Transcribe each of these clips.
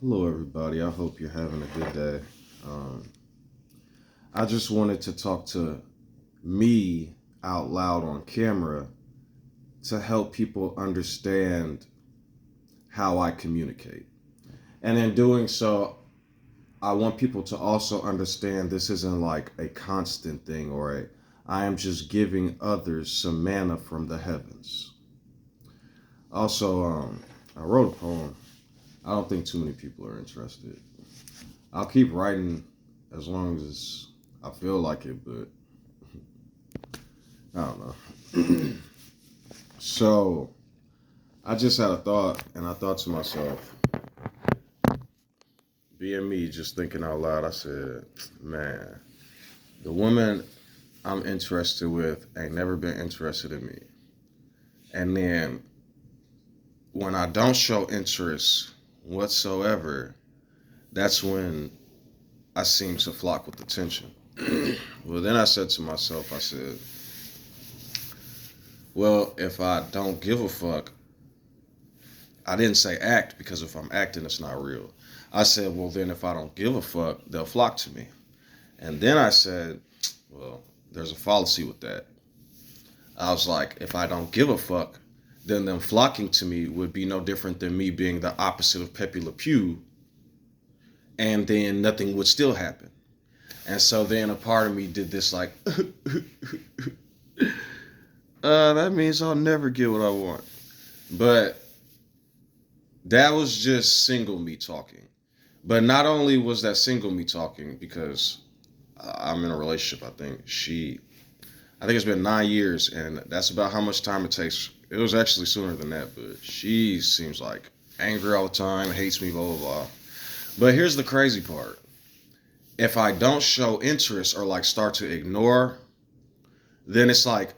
Hello, everybody. I hope you're having a good day. Um, I just wanted to talk to me out loud on camera to help people understand how I communicate. And in doing so, I want people to also understand this isn't like a constant thing or I am just giving others some manna from the heavens. Also, I wrote a poem. I don't think too many people are interested. I'll keep writing as long as I feel like it, but I don't know. So I just had a thought, and I thought to myself, being me, just thinking out loud, I said, man, the woman I'm interested with ain't never been interested in me. And then when I don't show interest whatsoever, that's when I seem to flock with attention. Well, then I said to myself, I said, well, if I don't give a fuck, I didn't say act because if I'm acting, it's not real. I said, well, then if I don't give a fuck, they'll flock to me. And then I said, well, there's a fallacy with that. I was like, if I don't give a fuck, then them flocking to me would be no different than me being the opposite of Pepe Le Pew, and then nothing would still happen. And so then a part of me did this like, that means I'll never get what I want. But that was just single me talking. But not only was that single me talking, because I'm in a relationship, I think it's been 9 years, and that's about how much time it takes. It was actually sooner than that, but she seems like angry all the time, hates me, blah, blah, blah. But here's the crazy part. If I don't show interest or like start to ignore, then it's like,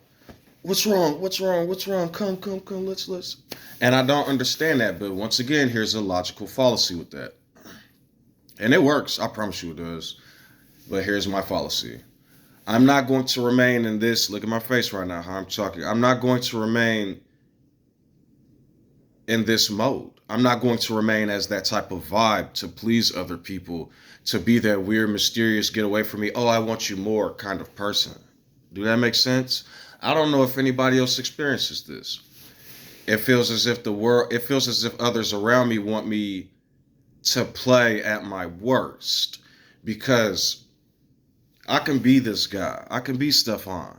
what's wrong? What's wrong? What's wrong? Come, let's. And I don't understand that, but once again, here's a logical fallacy with that. And it works, I promise you it does. But here's my fallacy. I'm not going to remain in this. Look at my face right now, how I'm talking. I'm not going to remain in this mode. I'm not going to remain as that type of vibe to please other people, to be that weird, mysterious, get away from me, oh, I want you more kind of person. Do that make sense? I don't know if anybody else experiences this. It feels as if others around me want me to play at my worst because I can be this guy. I can be Stefan,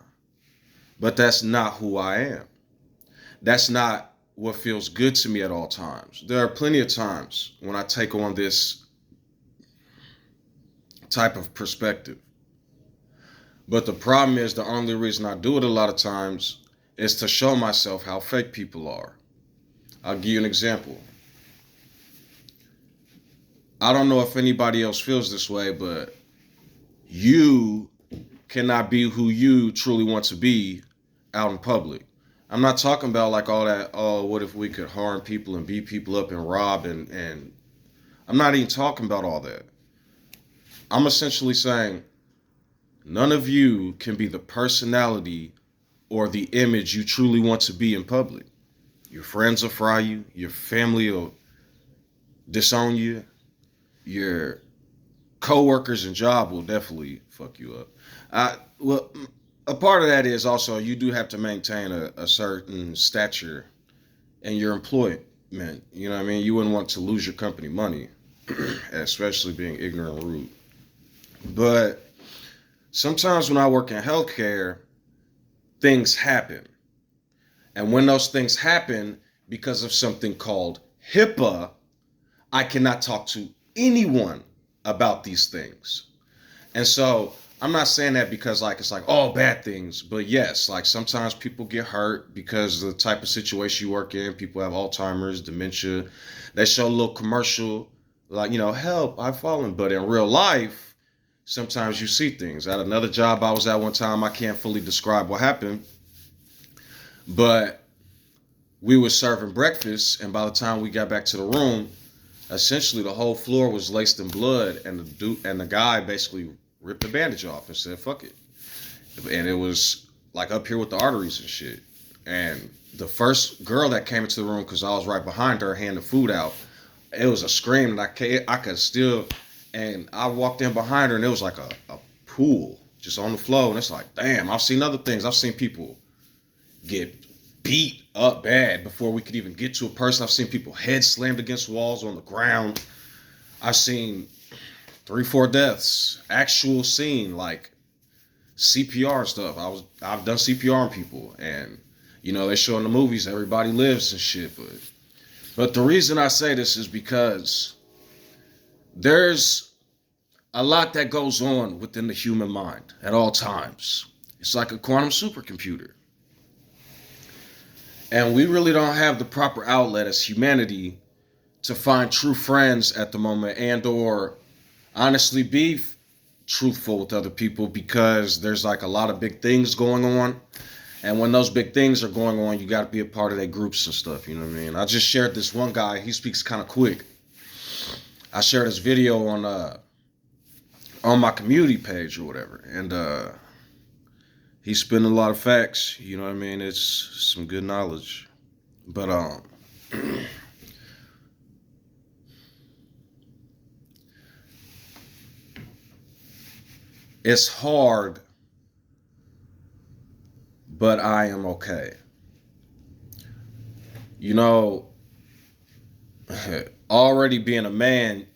but that's not who I am. That's not what feels good to me at all times. There are plenty of times when I take on this type of perspective. But the problem is the only reason I do it a lot of times is to show myself how fake people are. I'll give you an example. I don't know if anybody else feels this way, but you cannot be who you truly want to be out in public. I'm not talking about like all that, oh, what if we could harm people and beat people up and rob and I'm not even talking about all that. I'm essentially saying none of you can be the personality or the image you truly want to be in public. Your friends will fry you, your family will disown you, your coworkers and job will definitely fuck you up. Well, a part of that is also you do have to maintain a certain stature in your employment. You know what I mean? You wouldn't want to lose your company money, especially being ignorant and rude. But sometimes when I work in healthcare, things happen. And when those things happen, because of something called HIPAA, I cannot talk to anyone about these things. And so I'm not saying that because like it's like all bad things, but yes, like sometimes people get hurt because of the type of situation you work in. People have Alzheimer's, dementia. They show a little commercial, like, help, I've fallen. But in real life, sometimes you see things. At another job I was at one time, I can't fully describe what happened, but we were serving breakfast, and by the time we got back to the room, essentially the whole floor was laced in blood, and the guy basically ripped the bandage off and said, fuck it. And it was like up here with the arteries and shit. And the first girl that came into the room, because I was right behind her handing food out, it was a scream, and I could still, and I walked in behind her, and it was like a pool just on the floor, and it's like, damn, I've seen other things. I've seen people get beat up bad before we could even get to a person. I've seen people head slammed against walls on the ground. I've seen 3, 4 deaths, actual scene, like CPR stuff. I've done CPR on people, and they show in the movies everybody lives and shit. But the reason I say this is because there's a lot that goes on within the human mind at all times. It's like a quantum supercomputer. And we really don't have the proper outlet as humanity to find true friends at the moment and or honestly be truthful with other people, because there's like a lot of big things going on. And when those big things are going on, you got to be a part of their groups and stuff. You know what I mean? I just shared this one guy. He speaks kind of quick. I shared his video on my community page or whatever, and he's spitting a lot of facts. You know what I mean? It's some good knowledge, but it's hard, but I am okay. Already being a man,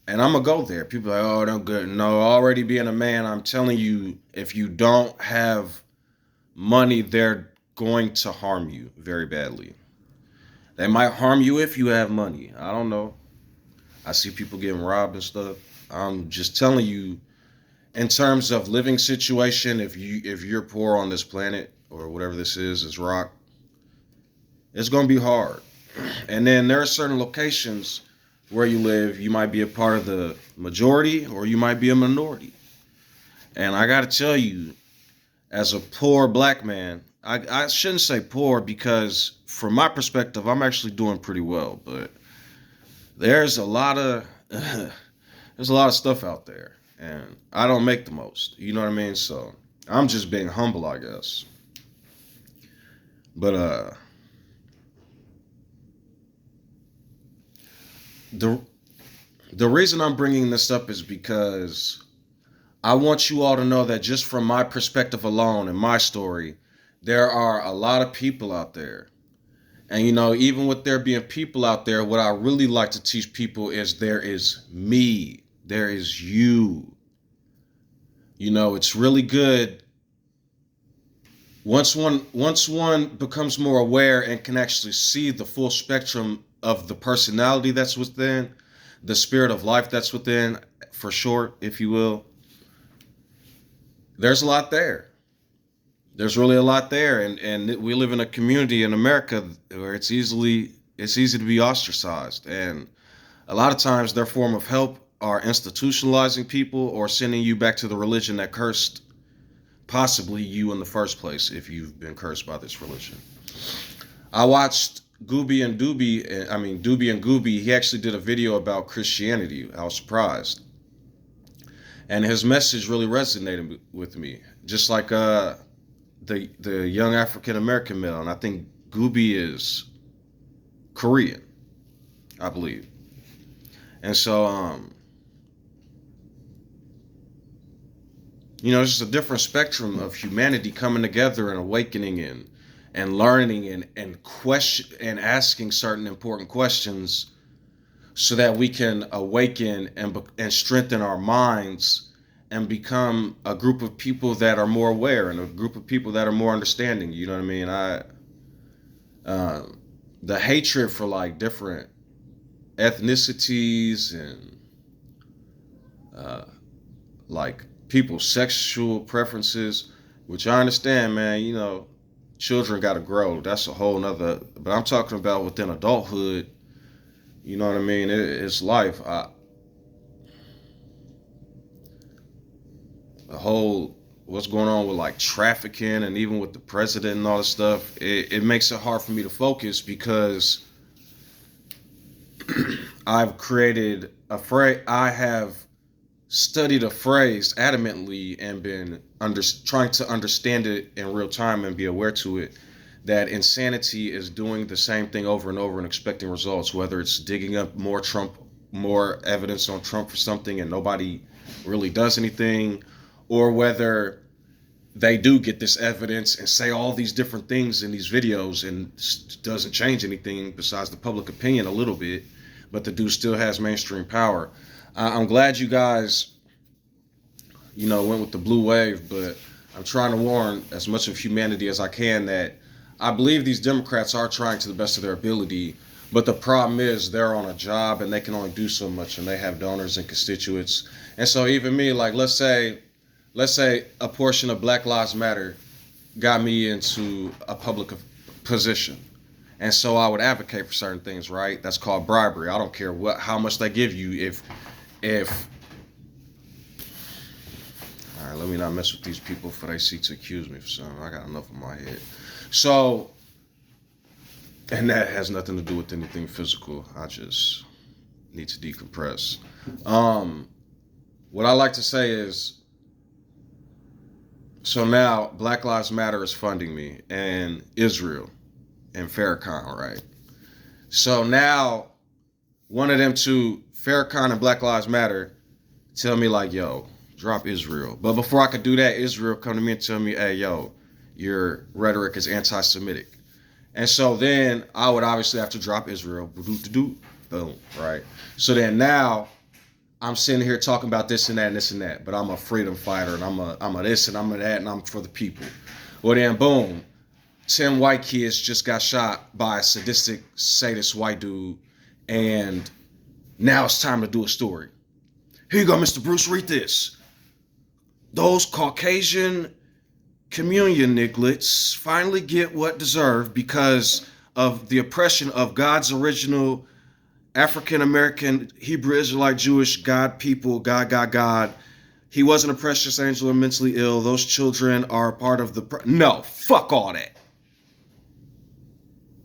and I'm gonna go there. People are like, oh, no good. No, already being a man, I'm telling you, if you don't have money, they're going to harm you very badly. They might harm you if you have money. I don't know. I see people getting robbed and stuff. I'm just telling you, in terms of living situation, if you're poor on this planet or whatever this is rock, it's gonna be hard. And then there are certain locations where you live, you might be a part of the majority or you might be a minority. And I gotta tell you, as a poor black man, I shouldn't say poor, because from my perspective, I'm actually doing pretty well. But there's a lot of there's a lot of stuff out there, and I don't make the most. You know what I mean? So I'm just being humble, I guess. But the the reason I'm bringing this up is because I want you all to know that just from my perspective alone and my story, there are a lot of people out there. And even with there being people out there, what I really like to teach people is there is me, there is you. It's really good once one becomes more aware and can actually see the full spectrum of the personality that's within, the spirit of life that's within, for short, if you will. There's a lot there. There's really a lot there, and we live in a community in America where it's easy to be ostracized, and a lot of times their form of help are institutionalizing people or sending you back to the religion that cursed possibly you in the first place, if you've been cursed by this religion. I watched Doobie and Gooby. He actually did a video about Christianity. I was surprised, and his message really resonated with me, just like the young African American male, and I think Gooby is Korean, I believe. And so it's just a different spectrum of humanity coming together and awakening and learning and question and asking certain important questions, so that we can awaken and strengthen our minds and become a group of people that are more aware and a group of people that are more understanding. You know what I mean? The hatred for like different ethnicities and like people's sexual preferences, which I understand, man. Children got to grow. That's a whole nother. But I'm talking about within adulthood. You know what I mean? It's life. The whole what's going on with like trafficking and even with the president and all this stuff, it makes it hard for me to focus, because I've created a phrase. I have studied a phrase adamantly and been trying to understand it in real time and be aware to it, that insanity is doing the same thing over and over and expecting results, whether it's digging up more evidence on Trump for something and nobody really does anything, or whether they do get this evidence and say all these different things in these videos and doesn't change anything besides the public opinion a little bit, but the dude still has mainstream power. I'm glad you guys, went with the blue wave, but I'm trying to warn as much of humanity as I can that I believe these Democrats are trying to the best of their ability, but the problem is they're on a job and they can only do so much, and they have donors and constituents. And so even me, like let's say a portion of Black Lives Matter got me into a public position. And so I would advocate for certain things, right? That's called bribery. I don't care how much they give you. If all right, let me not mess with these people before they seek to accuse me for something. I got enough in my head. So, and that has nothing to do with anything physical. I just need to decompress. What I like to say is, so now Black Lives Matter is funding me, and Israel and Farrakhan, right? So now one of them two, Farrakhan and Black Lives Matter, tell me like, yo, drop Israel. But before I could do that, Israel come to me and tell me, hey, yo, your rhetoric is anti-Semitic. And so then I would obviously have to drop Israel. Boom, right? So then now I'm sitting here talking about this and that and this and that, but I'm a freedom fighter and I'm a this and I'm a that and I'm for the people. Well then boom, 10 white kids just got shot by a sadist white dude, and now it's time to do a story. Here you go, Mr. Bruce, read this. Those Caucasian communion nigglets finally get what deserved because of the oppression of God's original African-American, Hebrew, Israelite, Jewish, God people, God. He wasn't a precious angel or mentally ill. Those children are part of the... No, fuck all that.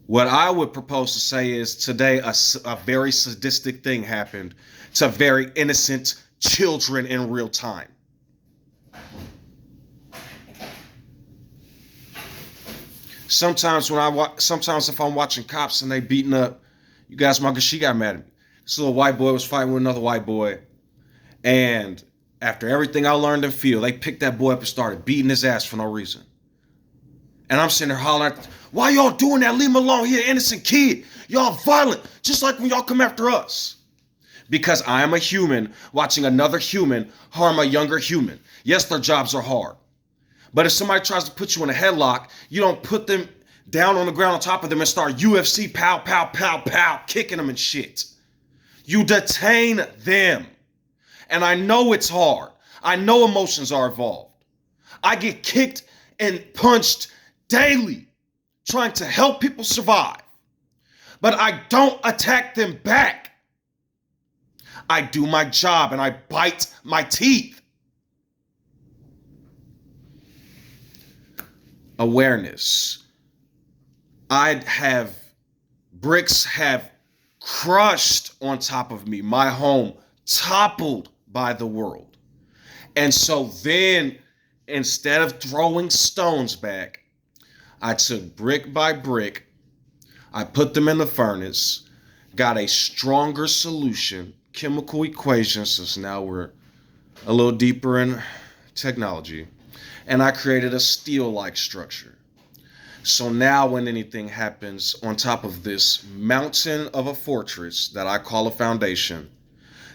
What I would propose to say is today a very sadistic thing happened to very innocent children in real time. Sometimes if I'm watching cops and they beating up, you guys, she got mad at me. This little white boy was fighting with another white boy, and after everything I learned in field, they picked that boy up and started beating his ass for no reason. And I'm sitting there hollering, why y'all doing that? Leave him alone. He an innocent kid. Y'all violent, just like when y'all come after us. Because I am a human watching another human harm a younger human. Yes, their jobs are hard. But if somebody tries to put you in a headlock, you don't put them down on the ground on top of them and start UFC pow, pow, pow, pow, kicking them and shit. You detain them. And I know it's hard. I know emotions are involved. I get kicked and punched daily trying to help people survive. But I don't attack them back. I do my job and I bite my teeth. Awareness. Bricks have crushed on top of me. My home toppled by the world. And so then, instead of throwing stones back, I took brick by brick, I put them in the furnace, got a stronger solution, chemical equations, since now we're a little deeper in technology, and I created a steel-like structure. So now when anything happens on top of this mountain of a fortress that I call a foundation,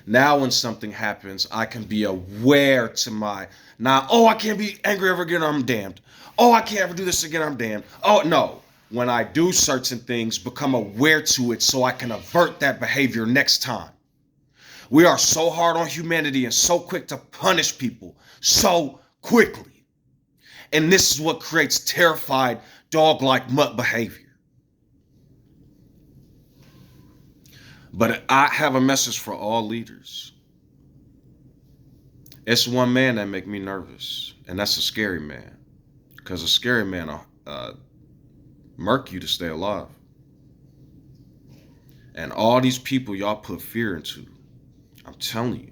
now when something happens, I can be aware to I can't be angry ever again, I'm damned. Oh, I can't ever do this again, I'm damned. Oh, no. When I do certain things, become aware to it so I can avert that behavior next time. We are so hard on humanity and so quick to punish people so quickly. And this is what creates terrified, dog-like mutt behavior. But I have a message for all leaders. It's one man that make me nervous, and that's a scary man. Because a scary man will murk you to stay alive. And all these people y'all put fear into, I'm telling you,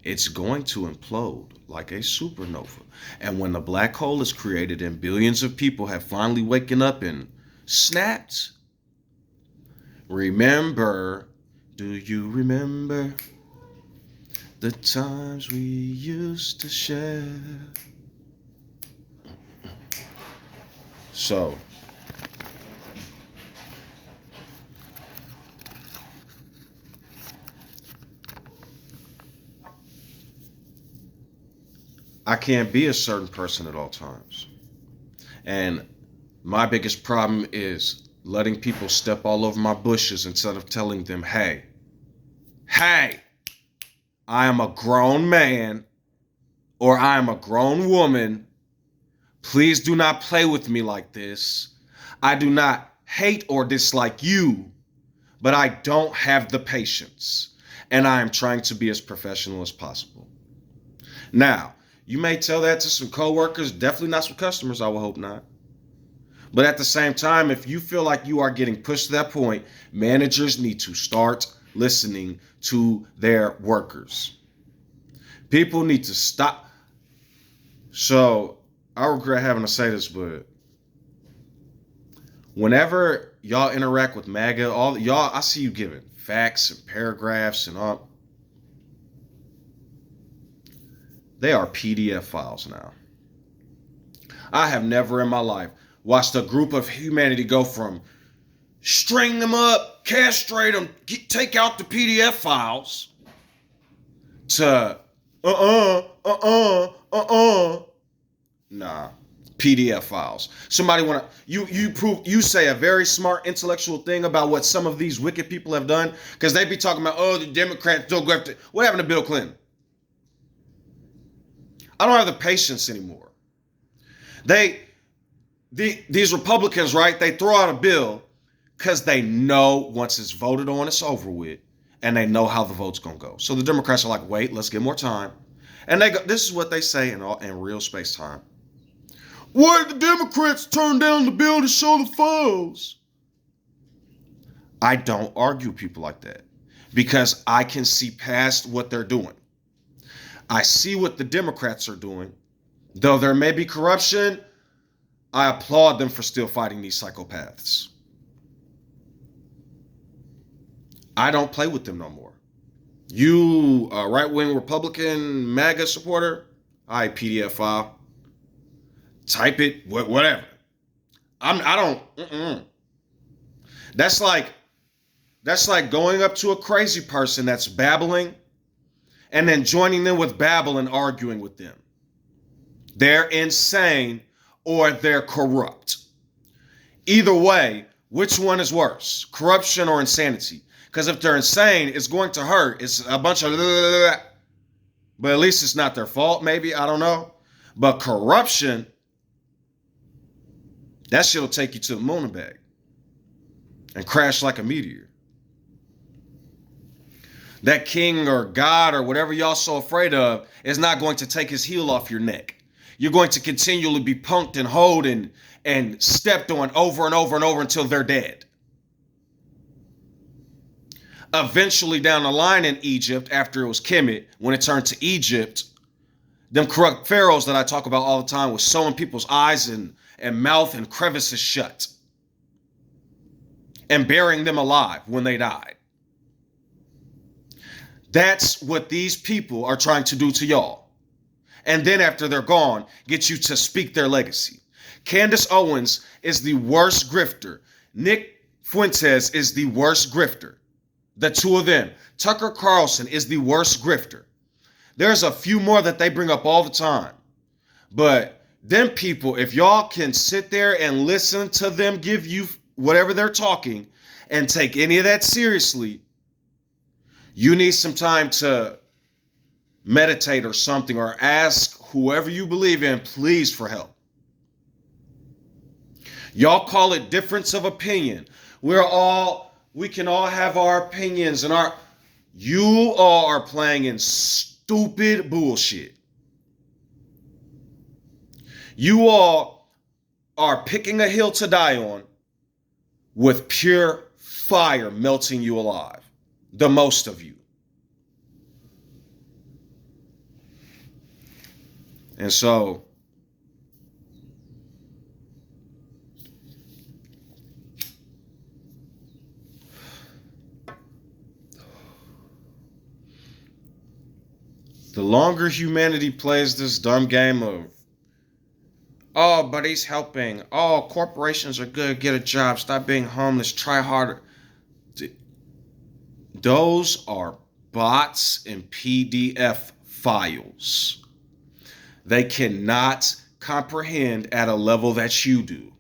it's going to implode like a supernova. And when the black hole is created and billions of people have finally waken up and snapped, remember, do you remember the times we used to share? So, I can't be a certain person at all times. And my biggest problem is letting people step all over my bushes instead of telling them, hey, I am a grown man or I am a grown woman. Please do not play with me like this. I do not hate or dislike you, but I don't have the patience. And I am trying to be as professional as possible. Now, you may tell that to some coworkers, definitely not some customers, I will hope not. But at the same time, if you feel like you are getting pushed to that point, managers need to start listening to their workers. People need to stop. So, I regret having to say this, but whenever y'all interact with MAGA, all y'all, I see you giving facts and paragraphs and all. They are PDF files now. I have never in my life watched a group of humanity go from string them up, castrate them, take out the PDF files to nah, PDF files. Somebody wanna you say a very smart intellectual thing about what some of these wicked people have done, because they be talking about, oh, the Democrats don't go after. What happened to Bill Clinton? I don't have the patience anymore. These Republicans, right? They throw out a bill because they know once it's voted on, it's over with, and they know how the vote's gonna go. So the Democrats are like, wait, let's get more time, and they go. This is what they say in real space time. Why did the Democrats turn down the bill to show the files? I don't argue with people like that because I can see past what they're doing. I see what the Democrats are doing. Though there may be corruption, I applaud them for still fighting these psychopaths. I don't play with them no more. You, a right-wing Republican MAGA supporter, PDF file. Type it, whatever. I don't. That's like going up to a crazy person that's babbling and then joining them with babble and arguing with them. They're insane or they're corrupt. Either way, which one is worse, corruption or insanity? Because if they're insane, it's going to hurt. It's a bunch of, but at least it's not their fault, maybe, I don't know. But corruption, that shit will take you to the moon and back and crash like a meteor. That king or God or whatever y'all so afraid of is not going to take his heel off your neck. You're going to continually be punked and hoed and stepped on over and over and over until they're dead. Eventually down the line in Egypt, after it was Kemet, when it turned to Egypt, them corrupt pharaohs that I talk about all the time was sewing people's eyes and mouth and crevices shut and burying them alive when they died. That's what these people are trying to do to y'all. And then after they're gone, get you to speak their legacy. Candace Owens is the worst grifter. Nick Fuentes is the worst grifter. The two of them. Tucker Carlson is the worst grifter. There's a few more that they bring up all the time. But them people, if y'all can sit there and listen to them give you whatever they're talking and take any of that seriously, you need some time to meditate or something, or ask whoever you believe in, please, for help. Y'all call it difference of opinion. We can all have our opinions and you all are playing in stupid bullshit. You all are picking a hill to die on with pure fire melting you alive. The most of you. And so the longer humanity plays this dumb game of, oh, but he's helping. Oh, corporations are good. Get a job. Stop being homeless. Try harder. Those are bots and PDF files. They cannot comprehend at a level that you do.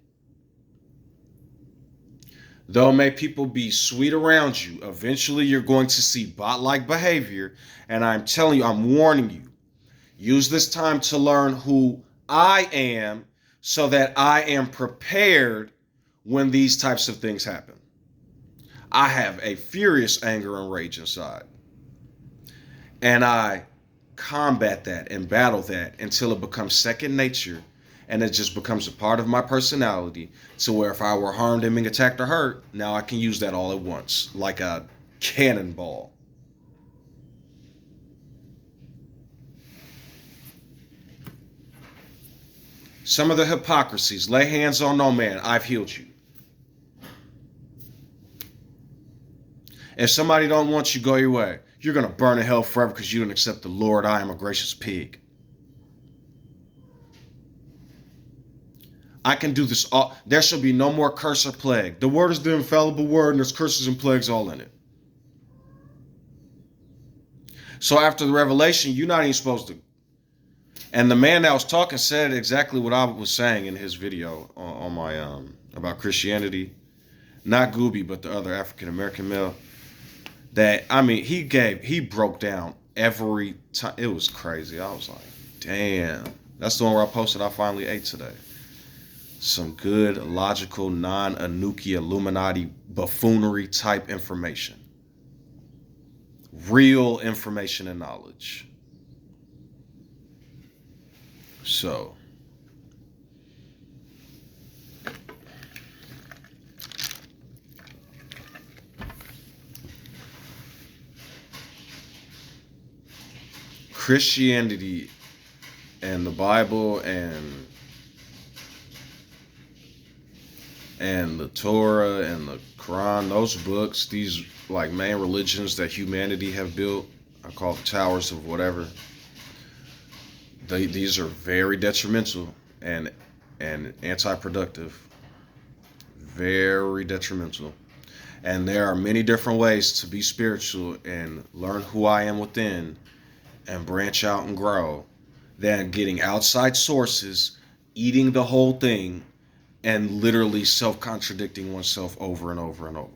Though may people be sweet around you, eventually you're going to see bot-like behavior. And I'm telling you, I'm warning you, use this time to learn who I am so that I am prepared when these types of things happen. I have a furious anger and rage inside. And I combat that and battle that until it becomes second nature and it just becomes a part of my personality to where if I were harmed and being attacked or hurt, now I can use that all at once like a cannonball. Some of the hypocrisies: lay hands on no man, I've healed you. If somebody don't want you, go your way. You're going to burn in hell forever because you didn't accept the Lord. I am a gracious pig. I can do this all. There shall be no more curse or plague. The word is the infallible word, and there's curses and plagues all in it. So after the revelation, you're not even supposed to. And the man that was talking said exactly what I was saying in his video on my about Christianity. Not Gooby, but the other African American male. That, I mean, he broke down every time. It was crazy. I was like, damn. That's the one where I posted I finally ate today. Some good, logical, non-Anuki, Illuminati, buffoonery type information. Real information and knowledge. So, Christianity and the Bible and the Torah and the Quran, those books, these like main religions that humanity have built, I call it towers of whatever. These are very detrimental and anti-productive. Very detrimental. And there are many different ways to be spiritual and learn who I am within and branch out and grow than getting outside sources, eating the whole thing, and literally self-contradicting oneself over and over and over.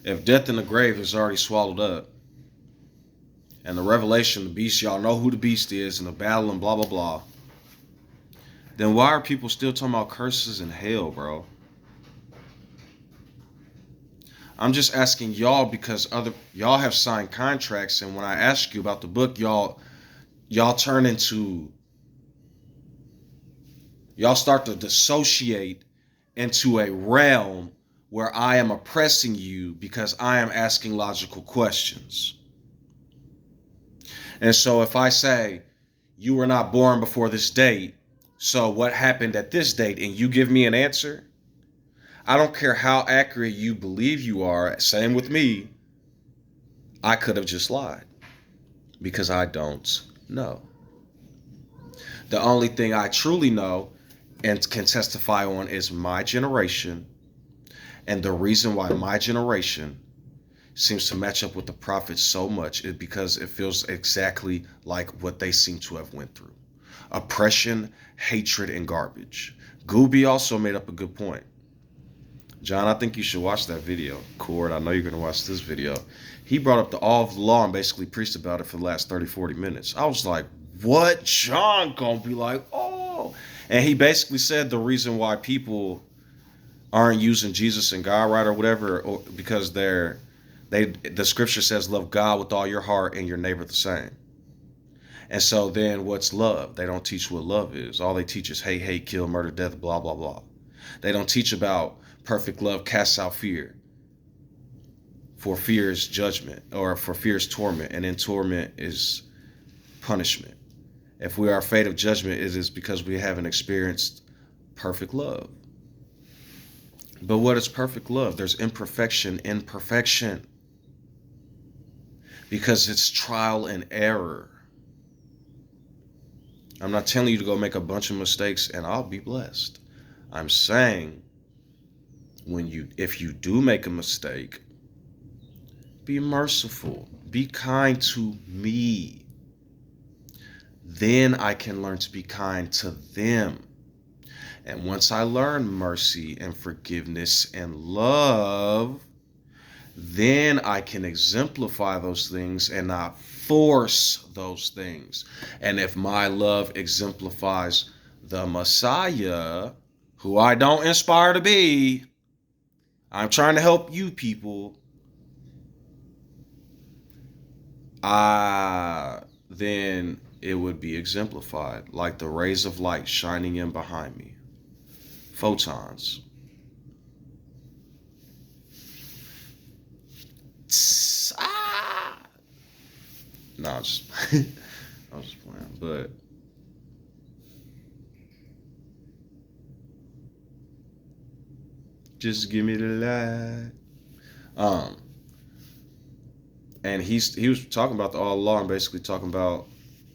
If death in the grave is already swallowed up, and the revelation, the beast, y'all know who the beast is, and the battle and blah, blah, blah, then why are people still talking about curses and hell, bro? I'm just asking y'all because y'all have signed contracts, and when I ask you about the book, y'all turn into, y'all start to dissociate into a realm where I am oppressing you because I am asking logical questions. And so if I say, you were not born before this date, so what happened at this date, and you give me an answer, I don't care how accurate you believe you are, same with me, I could have just lied because I don't know. The only thing I truly know and can testify on is my generation, and the reason why my generation seems to match up with the prophets so much is because it feels exactly like what they seem to have went through. Oppression, hatred, and garbage. Gooby also made up a good point. John, I think you should watch that video. Cord, I know you're going to watch this video. He brought up the all of the law and basically preached about it for the last 30, 40 minutes. I was like, what? John gonna be like, oh. And he basically said the reason why people aren't using Jesus and God right or whatever, or because the scripture says love God with all your heart and your neighbor the same. And so then what's love? They don't teach what love is. All they teach is hate, kill, murder, death, blah, blah, blah. They don't teach about perfect love casts out fear. For fear is judgment, or for fear is torment. And in torment is punishment. If we are afraid of judgment, it is because we haven't experienced perfect love. But what is perfect love? There's imperfection in perfection because it's trial and error. I'm not telling you to go make a bunch of mistakes and I'll be blessed. I'm saying if you do make a mistake, be merciful, be kind to me. Then I can learn to be kind to them. And once I learn mercy and forgiveness and love, then I can exemplify those things and not force those things. And if my love exemplifies the Messiah, who I don't inspire to be, I'm trying to help you people, then it would be exemplified like the rays of light shining in behind me. Photons. No, I was just playing, but just give me the light. And he was talking about the all law and basically talking about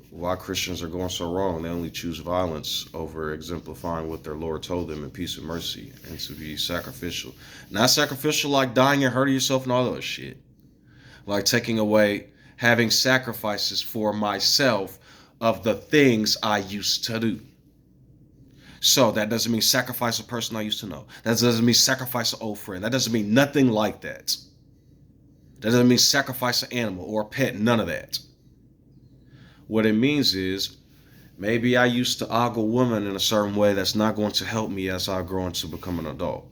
why Christians are going so wrong. They only choose violence over exemplifying what their Lord told them in peace and mercy and to be sacrificial. Not sacrificial like dying and hurting yourself and all that shit. Like taking away, having sacrifices for myself of the things I used to do. So that doesn't mean sacrifice a person I used to know. That doesn't mean sacrifice an old friend. That doesn't mean nothing like that. That doesn't mean sacrifice an animal or a pet. None of that. What it means is maybe I used to ogle a woman in a certain way that's not going to help me as I grow into become an adult.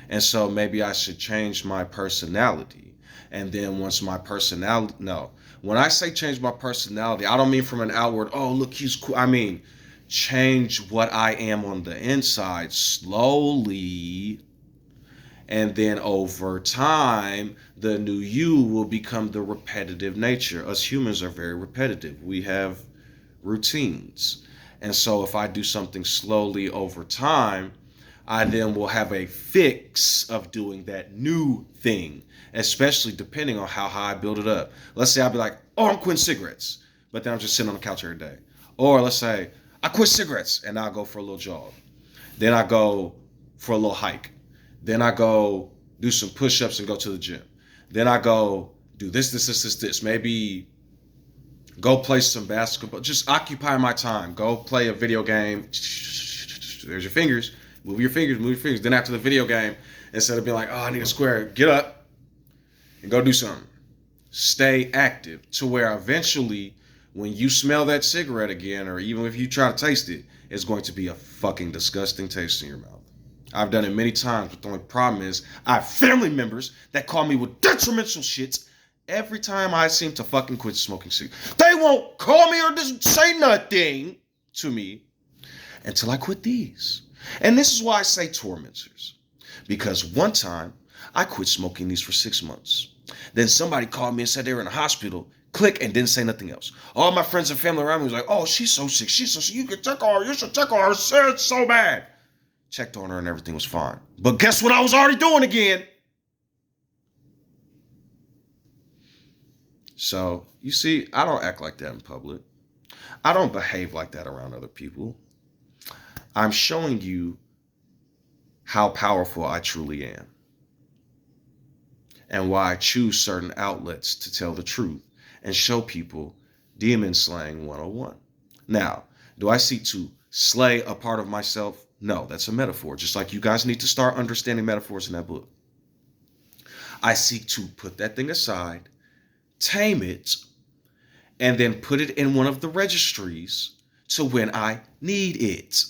And so maybe I should change my personality. And then once my personality, no. When I say change my personality, I don't mean from an outward, oh, look, he's cool. I mean, change what I am on the inside slowly. And then over time, the new you will become the repetitive nature. Us humans are very repetitive. We have routines. And so if I do something slowly over time, I then will have a fix of doing that new thing, especially depending on how high I build it up. Let's say I'll be like, oh, I'm quitting cigarettes, but then I'm just sitting on the couch every day. Or let's say I quit cigarettes and I'll go for a little jog. Then I go for a little hike. Then I go do some push-ups and go to the gym. Then I go do this. Maybe go play some basketball. Just occupy my time. Go play a video game. There's your fingers. Move your fingers. Then after the video game, instead of being like, oh, I need a square, get up and go do something. Stay active to where eventually when you smell that cigarette again, or even if you try to taste it, it's going to be a fucking disgusting taste in your mouth. I've done it many times, but the only problem is I have family members that call me with detrimental shits every time I seem to fucking quit smoking cigarettes. They won't call me or just say nothing to me until I quit these. And this is why I say tormentors. Because one time, I quit smoking these for 6 months. Then somebody called me and said they were in a hospital, click, and didn't say nothing else. All my friends and family around me was like, oh, she's so sick, you can check on her, you should check on her, it's so bad. Checked on her and everything was fine. But guess what I was already doing again? So, you see, I don't act like that in public. I don't behave like that around other people. I'm showing you how powerful I truly am and why I choose certain outlets to tell the truth and show people demon slaying 101. Now, do I seek to slay a part of myself? No, that's a metaphor. Just like you guys need to start understanding metaphors in that book. I seek to put that thing aside, tame it, and then put it in one of the registries to when I need it.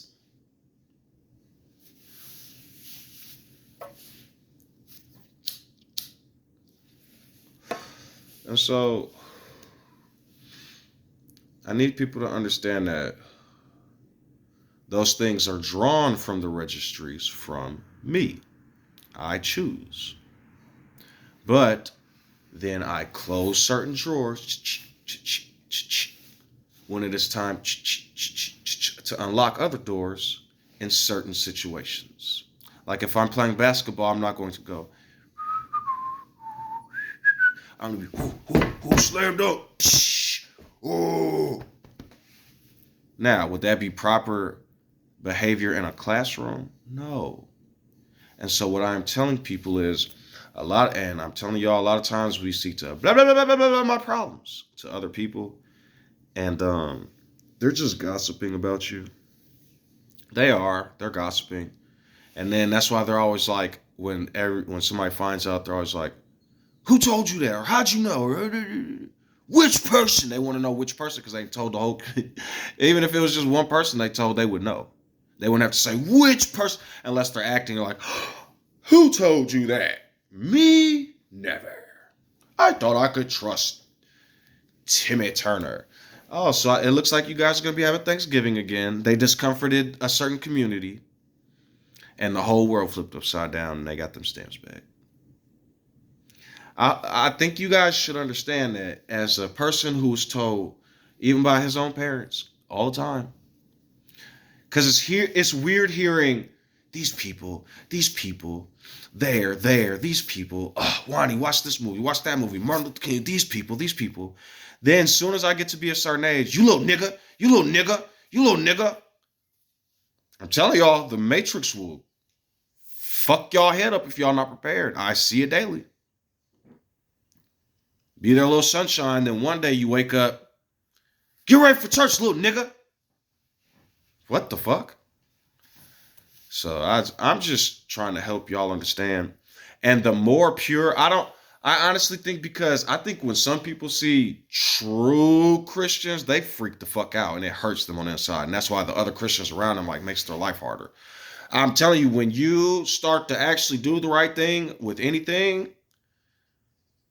And so I need people to understand that those things are drawn from the registries from me. I choose. But then I close certain drawers when it is time to unlock other doors in certain situations. Like if I'm playing basketball, I'm not going to go, I'm going to be, who slammed up? Oh. Now, would that be proper behavior in a classroom? No. And so what I'm telling people is and I'm telling y'all a lot of times we seek to blah, blah, blah, blah, blah, blah, my problems to other people. And they're just gossiping about you. They're gossiping. And then that's why they're always like, when somebody finds out, they're always like, who told you that? Or how'd you know? Which person? They want to know which person because they told the whole. Even if it was just one person they told, they would know. They wouldn't have to say which person unless they're acting like, who told you that? Me? Never. I thought I could trust Timmy Turner. Oh, so it looks like you guys are going to be having Thanksgiving again. They discomforted a certain community, and the whole world flipped upside down, and they got them stamps back. I think you guys should understand that as a person who was told, even by his own parents, all the time, because it's weird hearing these people, these people. Oh, Wani, watch this movie, watch that movie. Martin Luther King, these people. Then, as soon as I get to be a certain age, you little nigga. I'm telling y'all, the Matrix will fuck y'all head up if y'all not prepared. I see it daily. Be their little sunshine. Then one day you wake up, get ready for church, little nigga. What the fuck? So I'm just trying to help y'all understand. And the more pure, I honestly think, because I think when some people see true Christians, they freak the fuck out and it hurts them on the inside. And that's why the other Christians around them like makes their life harder. I'm telling you, when you start to actually do the right thing with anything,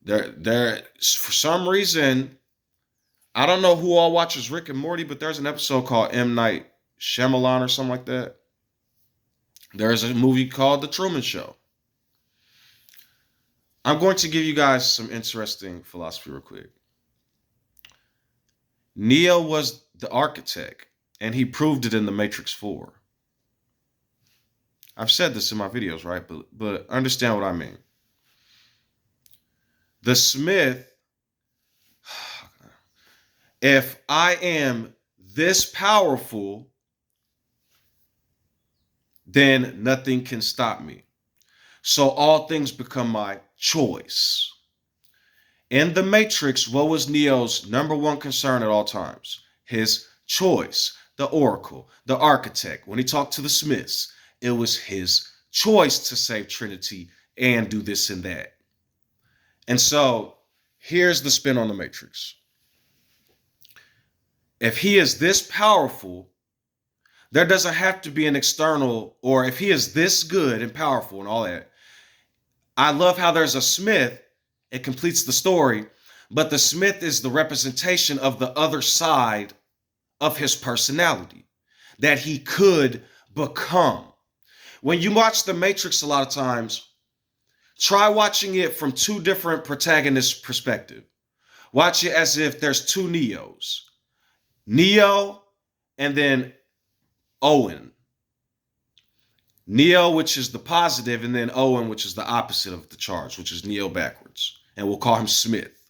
there for some reason, I don't know who all watches Rick and Morty, but there's an episode called M. Night Shyamalan or something like that. There's a movie called The Truman Show. I'm going to give you guys some interesting philosophy real quick. Neo was the architect, and he proved it in The Matrix 4. I've said this in my videos, right? But understand what I mean. The Smith, if I am this powerful, then nothing can stop me. So all things become my choice. In the Matrix, what was Neo's number one concern at all times? His choice. The Oracle, the architect. When he talked to the Smiths, it was his choice to save Trinity and do this and that. And so here's the spin on the Matrix. If he is this powerful, there doesn't have to be an external, or if he is this good and powerful and all that. I love how there's a Smith. It completes the story, but the Smith is the representation of the other side of his personality that he could become. When you watch The Matrix a lot of times, try watching it from two different protagonists' perspective. Watch it as if there's two Neos. Neo and then Owen. Neo, which is the positive, and then Owen, which is the opposite of the charge, which is Neo backwards. And we'll call him Smith.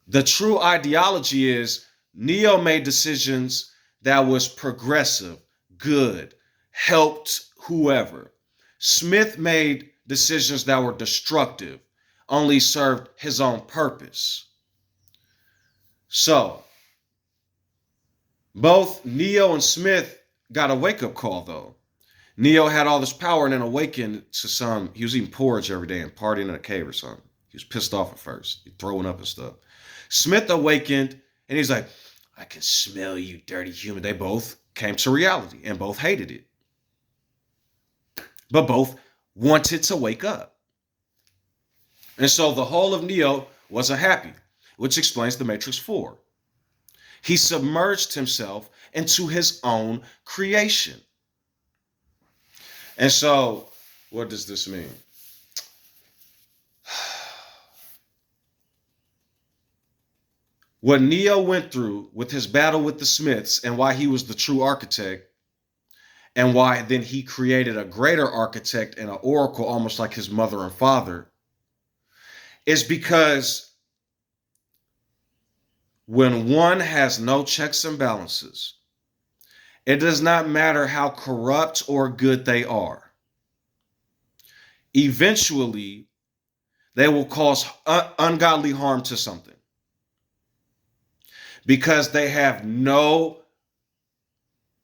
The true ideology is Neo made decisions that was progressive, good, helped whoever. Smith made decisions that were destructive, only served his own purpose. So, both Neo and Smith got a wake-up call, though. Neo had all this power and then awakened to he was eating porridge every day and partying in a cave or something. He was pissed off at first, throwing up and stuff. Smith awakened and he's like, I can smell you, dirty human. They both came to reality and both hated it. But both wanted to wake up. And so the whole of Neo wasn't happy, which explains the Matrix 4. He submerged himself into his own creation. And so, what does this mean? What Neo went through with his battle with the Smiths and why he was the true architect, and why then he created a greater architect and an oracle almost like his mother and father, is because when one has no checks and balances, it does not matter how corrupt or good they are. Eventually, they will cause ungodly harm to something because they have no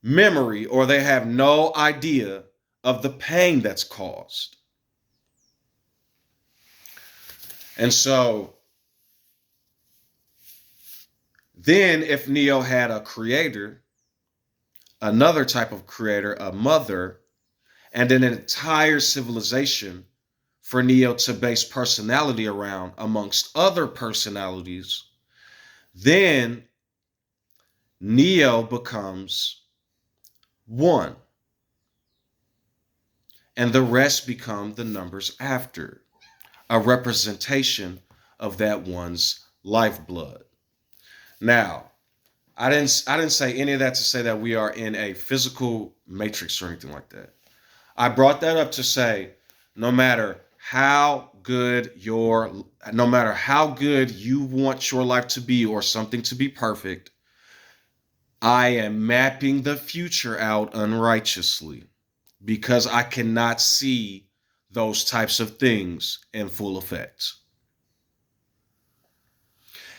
memory or they have no idea of the pain that's caused. And so then if Neo had a creator, another type of creator, a mother, and an entire civilization for Neo to base personality around amongst other personalities, then Neo becomes one. And the rest become the numbers after, a representation of that one's lifeblood. Now, I didn't say any of that to say that we are in a physical matrix or anything like that. I brought that up to say no matter how good you want your life to be or something to be perfect, I am mapping the future out unrighteously because I cannot see those types of things in full effect.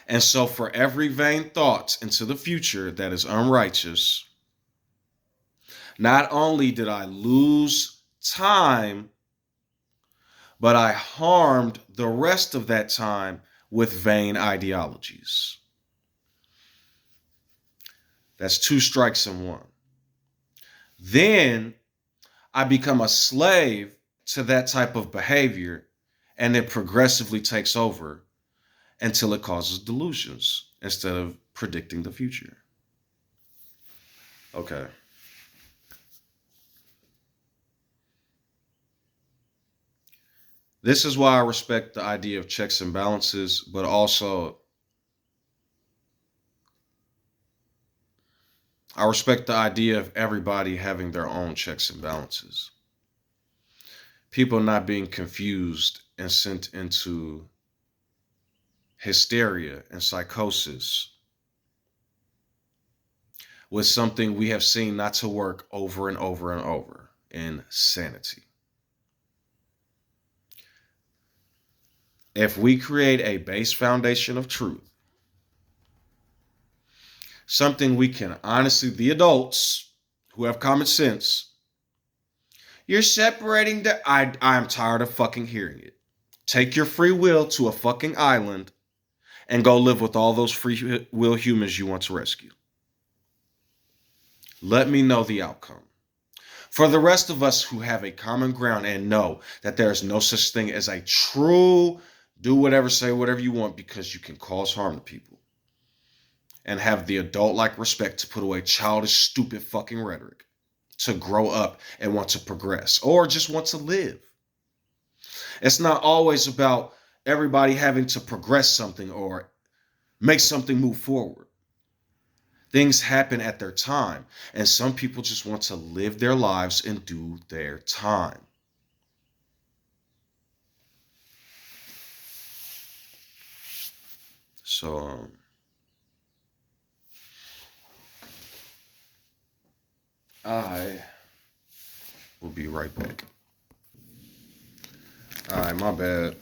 And so for every vain thought into the future that is unrighteous, not only did I lose time, but I harmed the rest of that time with vain ideologies. That's two strikes in one. Then I become a slave to that type of behavior, and it progressively takes over until it causes delusions instead of predicting the future. Okay. This is why I respect the idea of checks and balances, but also I respect the idea of everybody having their own checks and balances. People not being confused and sent into hysteria and psychosis with something we have seen not to work over and over and over: insanity. If we create a base foundation of truth, something we can honestly, the adults who have common sense, you're separating I'm tired of fucking hearing it. Take your free will to a fucking island and go live with all those free will humans you want to rescue. Let me know the outcome. For the rest of us who have a common ground and know that there is no such thing as a true do whatever, say whatever you want because you can cause harm to people, and have the adult-like respect to put away childish, stupid fucking rhetoric, to grow up and want to progress or just want to live. It's not always about everybody having to progress something or make something move forward. Things happen at their time, and some people just want to live their lives and do their time. So, I will be right back. All right, my bad.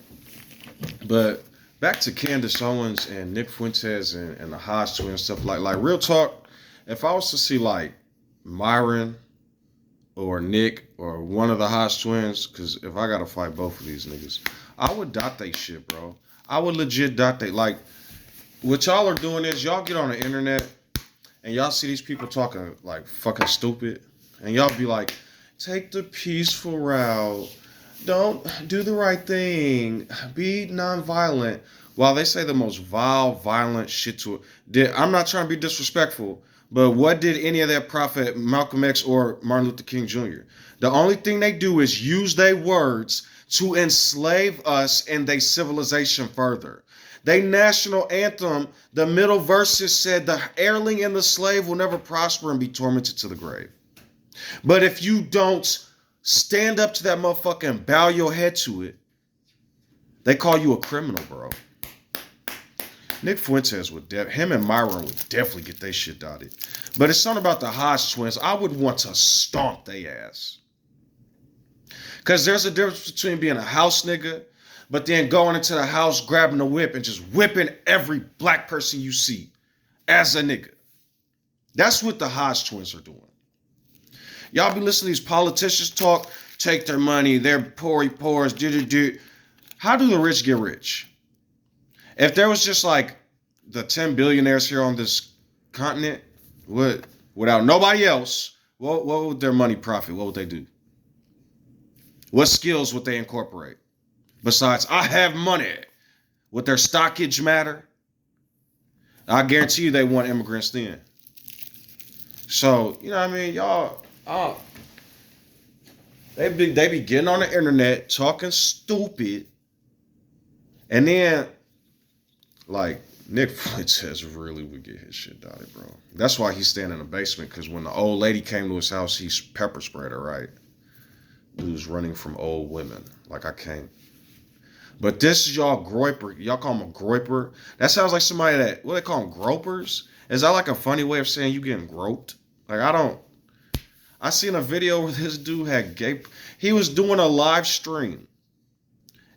But back to Candace Owens and Nick Fuentes and the Hodge twins stuff. Like real talk. If I was to see like Myron or Nick or one of the Hodge twins, because if I gotta fight both of these niggas, I would dot they shit, bro. I would legit dot they. Like what y'all are doing is y'all get on the internet and y'all see these people talking like fucking stupid, and y'all be like, take the peaceful route. Don't do the right thing. Be nonviolent. While they say the most vile, violent shit to it. I'm not trying to be disrespectful, but what did any of that prophet Malcolm X or Martin Luther King Jr.? The only thing they do is use their words to enslave us and their civilization further. They national anthem, the middle verses said, the heirling and the slave will never prosper and be tormented to the grave. But if you don't stand up to that motherfucker and bow your head to it, they call you a criminal, bro. Nick Fuentes him and Myron would definitely get their shit dotted. But it's something about the Hodge twins. I would want to stomp their ass. Because there's a difference between being a house nigga, but then going into the house, grabbing a whip, and just whipping every black person you see as a nigga. That's what the Hodge twins are doing. Y'all be listening to these politicians talk, take their money, they're poors, do. How do the rich get rich? If there was just like the 10 billionaires here on this continent, without nobody else, what would their money profit? What would they do? What skills would they incorporate? Besides, I have money. Would their stockage matter? I guarantee you they want immigrants then. So, you know what I mean? Y'all, they be getting on the internet, talking stupid. And then, like, Nick Fuentes really would get his shit dotted, bro. That's why he's staying in the basement, because when the old lady came to his house, he pepper sprayed her, right? He was running from old women. Like, I can't. But this is y'all groiper. Y'all call him a groiper. That sounds like somebody that, what they call them, gropers? Is that like a funny way of saying you getting groped? Like, I seen a video where this dude had he was doing a live stream.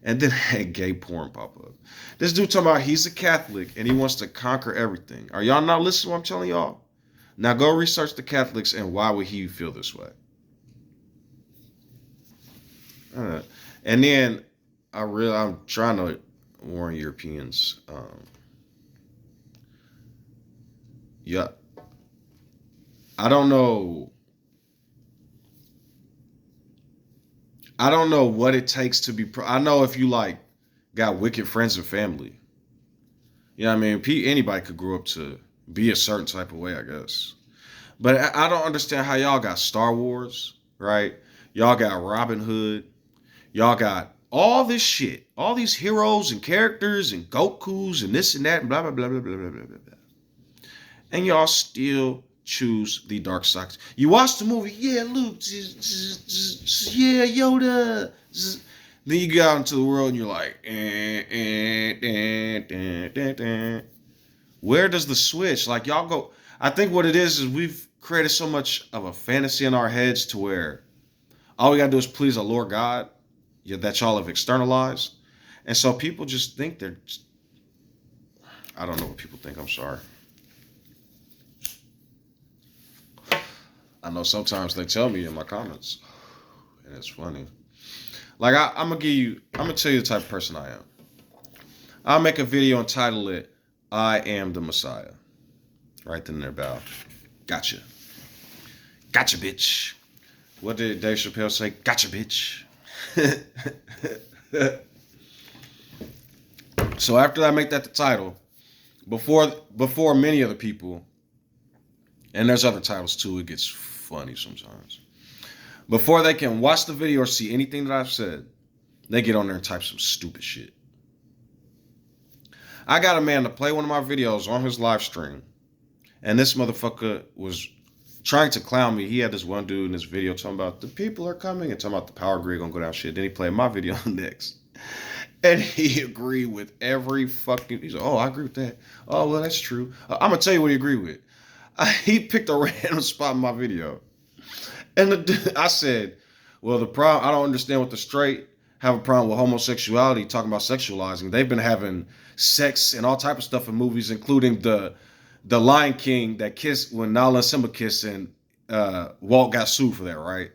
And then had gay porn pop up. This dude talking about he's a Catholic and he wants to conquer everything. Are y'all not listening to what I'm telling y'all? Now go research the Catholics and why would he feel this way. And then I'm trying to warn Europeans. Yeah. I don't know what it takes to be. I know if you like got wicked friends and family. You know what I mean? Anybody could grow up to be a certain type of way, I guess. But I don't understand how y'all got Star Wars, right? Y'all got Robin Hood. Y'all got all this shit. All these heroes and characters and Gokus and this and that and blah, blah, blah, blah, blah, blah, blah, blah. And y'all still choose the dark side. You watch the movie, yeah, Luke, yeah, Yoda. Then you go out into the world and you're like, where does the switch? Like, y'all go. I think what it is we've created so much of a fantasy in our heads to where all we gotta do is please our Lord God, that y'all have externalized. And so people just think I don't know what people think, I'm sorry. I know sometimes they tell me in my comments, and it's funny. Like, I'm gonna tell you the type of person I am. I'll make a video and title it, I am the Messiah. Right then in their bow. Gotcha. Gotcha, bitch. What did Dave Chappelle say? Gotcha, bitch. So after I make that the title, before many other people, and there's other titles too, it gets funny sometimes. Before they can watch the video or see anything that I've said, they get on there and type some stupid shit. I got a man to play one of my videos on his live stream, and this motherfucker was trying to clown me. He had this one dude in this video talking about the people are coming and talking about the power grid gonna go down shit. Then he played my video next. And he agreed with every fucking, he's like, oh, I agree with that. Oh, well, that's true. I'm gonna tell you what he agreed with. He picked a random spot in my video. And I said, well, the problem, I don't understand what the straight have a problem with homosexuality, talking about sexualizing. They've been having sex and all type of stuff in movies, including the Lion King that kissed when Nala and Simba kissed, and Walt got sued for that, right?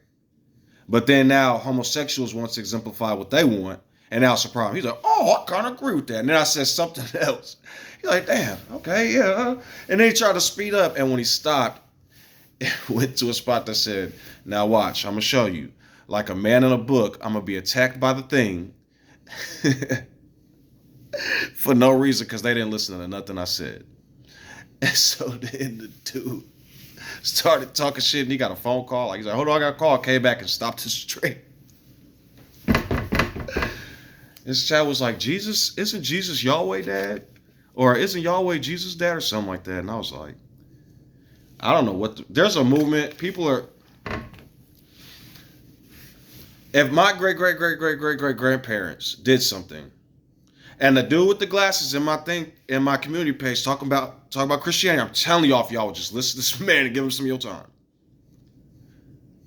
But then now homosexuals want to exemplify what they want, and now it's a problem. He's like, oh, I kind of agree with that. And then I said something else. He's like, damn, okay, yeah. And then he tried to speed up, and when he stopped, it went to a spot that said, now watch, I'm going to show you. Like a man in a book, I'm going to be attacked by the thing for no reason, because they didn't listen to nothing I said. And so then the dude started talking shit, and he got a phone call. Like, he's like, hold on, I got a call. Came back and stopped his stream. This chat was like, Jesus, isn't Jesus Yahweh dad? Or isn't Yahweh Jesus dad or something like that? And I was like, I don't know there's a movement. People are, if my great grandparents did something, and the dude with the glasses in my community page talking about Christianity, I'm telling y'all, if y'all would just listen to this man and give him some of your time.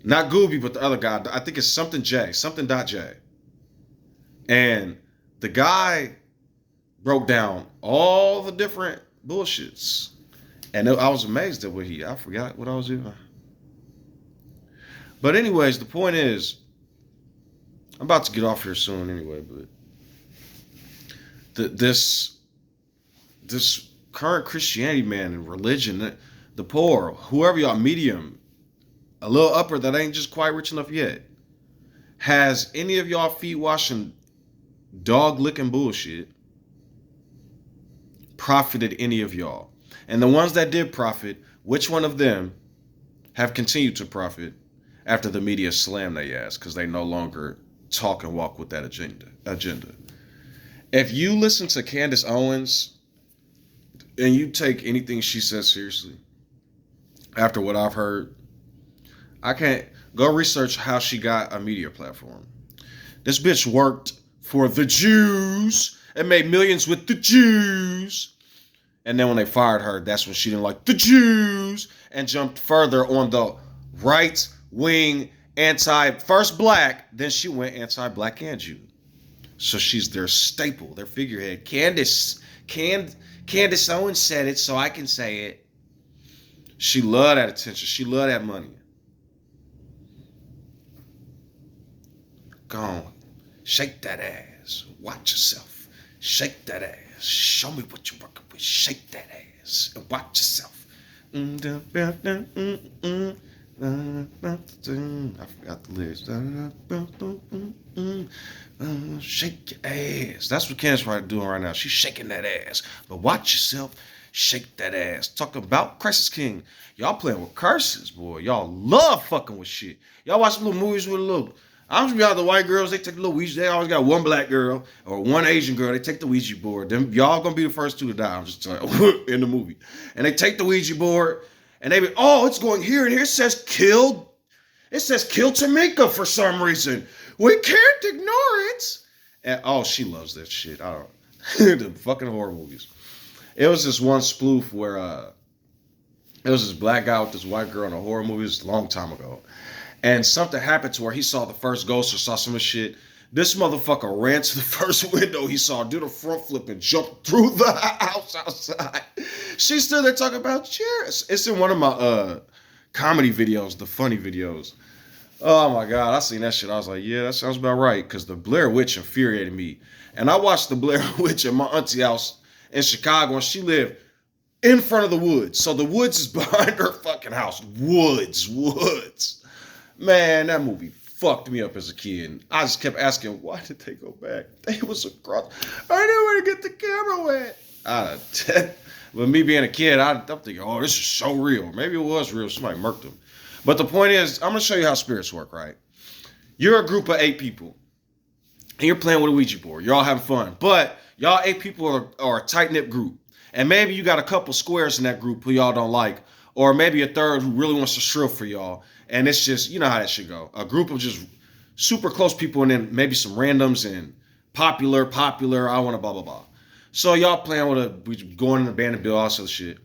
Not Gooby, but the other guy. I think it's something J, something dot J. And the guy broke down all the different bullshits. And I was amazed at I forgot what I was doing. But anyways, the point is, I'm about to get off here soon anyway, but this current Christianity, man, and religion, the poor, whoever y'all, medium, a little upper that ain't just quite rich enough yet, has any of y'all feet washing, dog licking bullshit profited any of y'all? And the ones that did profit, which one of them have continued to profit after the media slammed their ass because they no longer talk and walk with that agenda? If you listen to Candace Owens and you take anything she says seriously, after what I've heard, I can't go research how she got a media platform. This bitch worked for the Jews and made millions with the Jews. And then when they fired her, that's when she didn't like the Jews and jumped further on the right wing first black, then she went anti-black and Jew. So she's their staple, their figurehead. Candace Owens said it, so I can say it. She loved that attention. She loved that money. Go on. Shake that ass. Watch yourself. Shake that ass. Show me what you're working with. Shake that ass. And watch yourself. I forgot the lyrics. Shake your ass. That's what Candace Wright doing right now. She's shaking that ass. But watch yourself. Shake that ass. Talking about Crisis King. Y'all playing with curses, boy. Y'all love fucking with shit. Y'all watch little movies with a little... I'm just be out the white girls, they take the little Ouija. They always got one black girl or one Asian girl. They take the Ouija board. Them y'all gonna be the first two to die. I'm just telling you, in the movie. And they take the Ouija board and they be, oh, it's going here and here. It says kill Tamika for some reason. We can't ignore it. And oh, she loves that shit. I don't the fucking horror movies. It was this one spoof where it was this black guy with this white girl in a horror movie. It was a long time ago. And something happened to where he saw the first ghost or saw some shit. This motherfucker ran to the first window he saw, did a front flip and jumped through the house outside. She's still there talking about cheers. It's in one of my comedy videos, the funny videos. Oh my God, I seen that shit. I was like, yeah, that sounds about right. Because the Blair Witch infuriated me. And I watched the Blair Witch at my auntie house in Chicago, and she lived in front of the woods. So the woods is behind her fucking house. Woods. Man, that movie fucked me up as a kid. And I just kept asking, why did they go back? They was across. I didn't want to get the camera wet. But me being a kid, I'm thinking, oh, this is so real. Maybe it was real. Somebody murked them. But the point is, I'm going to show you how spirits work, right? You're a group of 8 people. And you're playing with a Ouija board. You're all having fun. But y'all 8 people are a tight-knit group. And maybe you got a couple squares in that group who y'all don't like. Or maybe a third who really wants to shrill for y'all. And it's just, you know how that should go. A group of just super close people and then maybe some randoms and popular, I want to blah, blah, blah. So y'all playing with going in the band and bill, all sort of shit.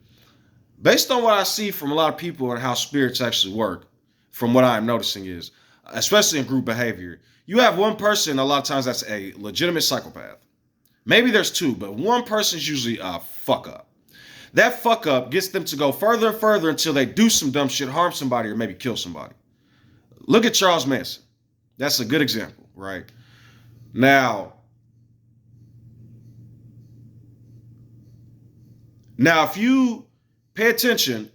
Based on what I see from a lot of people and how spirits actually work, from what I'm noticing is, especially in group behavior, you have one person a lot of times that's a legitimate psychopath. Maybe there's 2, but one person's usually a fuck up. That fuck up gets them to go further and further until they do some dumb shit, harm somebody, or maybe kill somebody. Look at Charles Manson. That's a good example, right? Now, if you pay attention,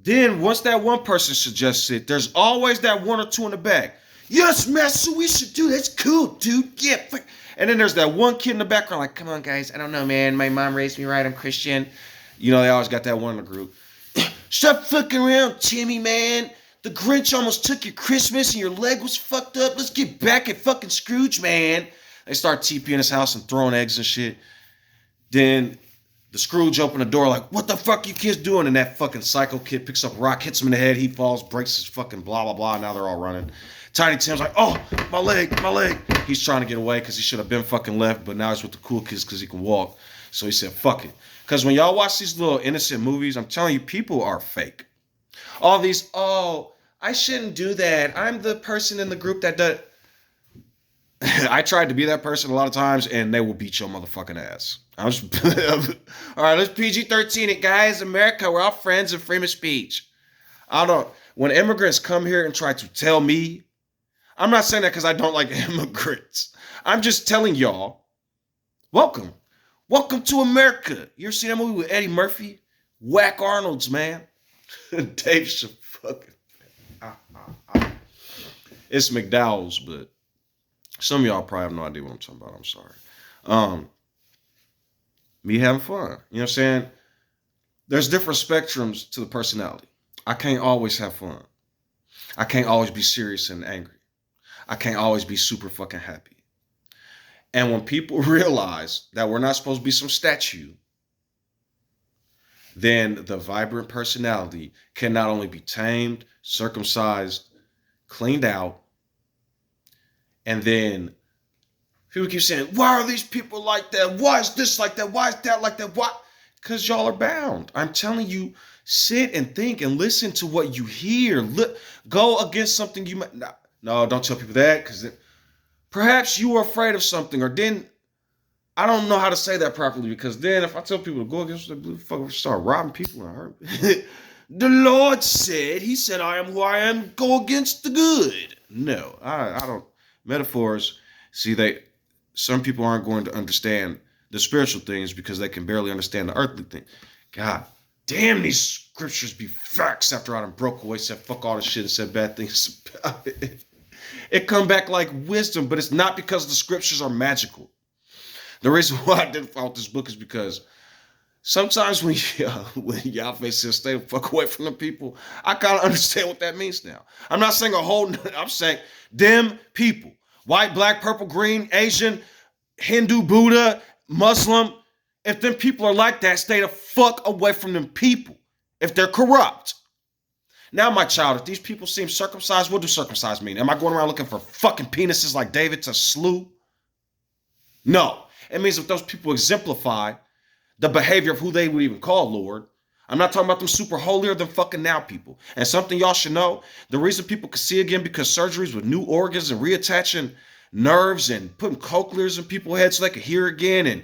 then once that one person suggests it, there's always that 1 or 2 in the back. Yes, Master, we should do that. It's cool, dude. Yeah. And then there's that one kid in the background like, come on, guys. I don't know, man. My mom raised me right. I'm Christian. You know, they always got that one in the group. Stop fucking around, Timmy, man. The Grinch almost took your Christmas and your leg was fucked up. Let's get back at fucking Scrooge, man. They start TPing in his house and throwing eggs and shit. Then the Scrooge opened the door like, what the fuck you kids doing? And that fucking psycho kid picks up a rock, hits him in the head. He falls, breaks his fucking blah, blah, blah. Now they're all running. Tiny Tim's like, oh, my leg, my leg. He's trying to get away because he should have been fucking left, but now he's with the cool kids because he can walk. So he said, fuck it. Because when y'all watch these little innocent movies, I'm telling you, people are fake. All these, oh, I shouldn't do that. I'm the person in the group that does. I tried to be that person a lot of times, and they will beat your motherfucking ass. All right, let's PG-13 it, guys. America, we're all friends and freedom of speech. When immigrants come here and try to tell me, I'm not saying that because I don't like immigrants. I'm just telling y'all, welcome. Welcome to America. You ever seen that movie with Eddie Murphy? Whack Arnold's, man. Dave should fucking. It's McDowell's, but some of y'all probably have no idea what I'm talking about. I'm sorry. Me having fun. You know what I'm saying? There's different spectrums to the personality. I can't always have fun. I can't always be serious and angry. I can't always be super fucking happy. And when people realize that we're not supposed to be some statue, then the vibrant personality can not only be tamed, circumcised, cleaned out, and then people keep saying, why are these people like that? Why is this like that? Why is that like that? Why? Because y'all are bound. I'm telling you, sit and think and listen to what you hear. Go against something you might. No, don't tell people that, because perhaps you were afraid of something, or then I don't know how to say that properly, because then if I tell people to go against the blue, fuck, start robbing people and hurt. The Lord said, he said, I am who I am, go against the good. No, I don't. Metaphors, see, some people aren't going to understand the spiritual things because they can barely understand the earthly thing. God damn, these scriptures be facts after I done broke away, said fuck all this shit and said bad things about it. It come back like wisdom, but it's not because the scriptures are magical. The reason why I didn't follow this book is because sometimes when Yahweh says stay the fuck away from the people, I kind of understand what that means now. I'm not saying I'm saying them people, white, black, purple, green, Asian, Hindu, Buddha, Muslim. If them people are like that, stay the fuck away from them people. If they're corrupt. Now, my child, if these people seem circumcised, what does circumcised mean? Am I going around looking for fucking penises like David to slew? No. It means if those people exemplify the behavior of who they would even call Lord. I'm not talking about them super holier than fucking now people. And something y'all should know, the reason people can see again because surgeries with new organs and reattaching nerves and putting cochlears in people's heads so they can hear again, and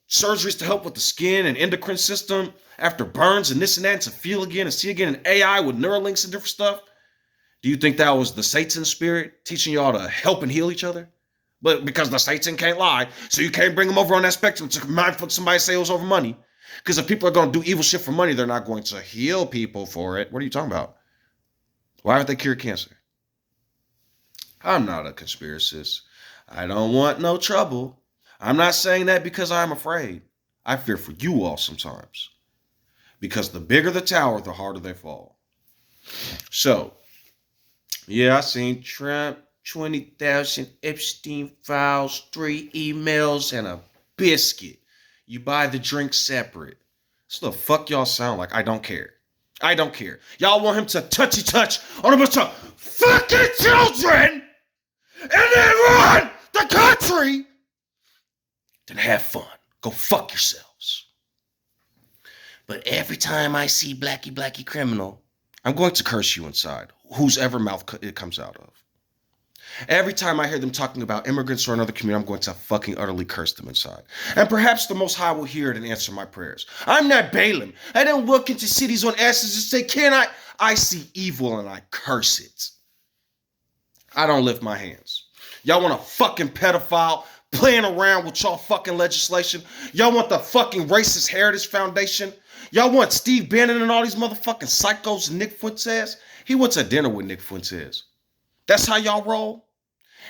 surgeries to help with the skin and endocrine system after burns and this and that, and to feel again and see again, and AI with Neuralinks and different stuff. Do you think that was the Satan spirit teaching y'all to help and heal each other? But because the Satan can't lie, so you can't bring them over on that spectrum to mind fuck somebody say it was over money. Because if people are going to do evil shit for money, they're not going to heal people for it. What are you talking about? Why aren't they cured cancer? I'm not a conspiracist. I don't want no trouble. I'm not saying that because I'm afraid. I fear for you all sometimes. Because the bigger the tower, the harder they fall. So, yeah, I seen Trump, 20,000 Epstein files, 3 emails, and a biscuit. You buy the drink separate. So the fuck y'all sound like? I don't care. I don't care. Y'all want him to touch on a bunch of fucking children and then run the country? Then have fun. Go fuck yourselves. But every time I see blacky criminal, I'm going to curse you inside, whose ever mouth it comes out of. Every time I hear them talking about immigrants or another community, I'm going to fucking utterly curse them inside. And perhaps the Most High will hear it and answer my prayers. I'm not Balaam. I don't walk into cities on asses and say, can I? I see evil and I curse it. I don't lift my hands. Y'all want a fucking pedophile playing around with y'all fucking legislation? Y'all want the fucking Racist Heritage Foundation? Y'all want Steve Bannon and all these motherfucking psychos and Nick Fuentes? He went to dinner with Nick Fuentes. That's how y'all roll?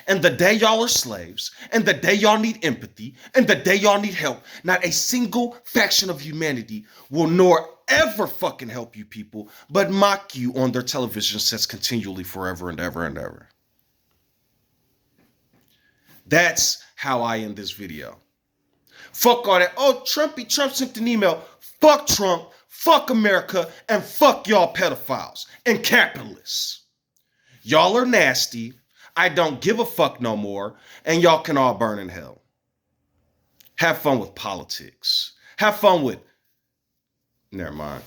And the day y'all are slaves, and the day y'all need empathy, and the day y'all need help, not a single faction of humanity will nor ever fucking help you people, but mock you on their television sets continually forever and ever and ever. That's how I end this video. Fuck all that. Oh, Trump sent an email. Fuck Trump, fuck America, and fuck y'all pedophiles and capitalists. Y'all are nasty. I don't give a fuck no more, and y'all can all burn in hell. Have fun with politics. Have fun with... Never mind.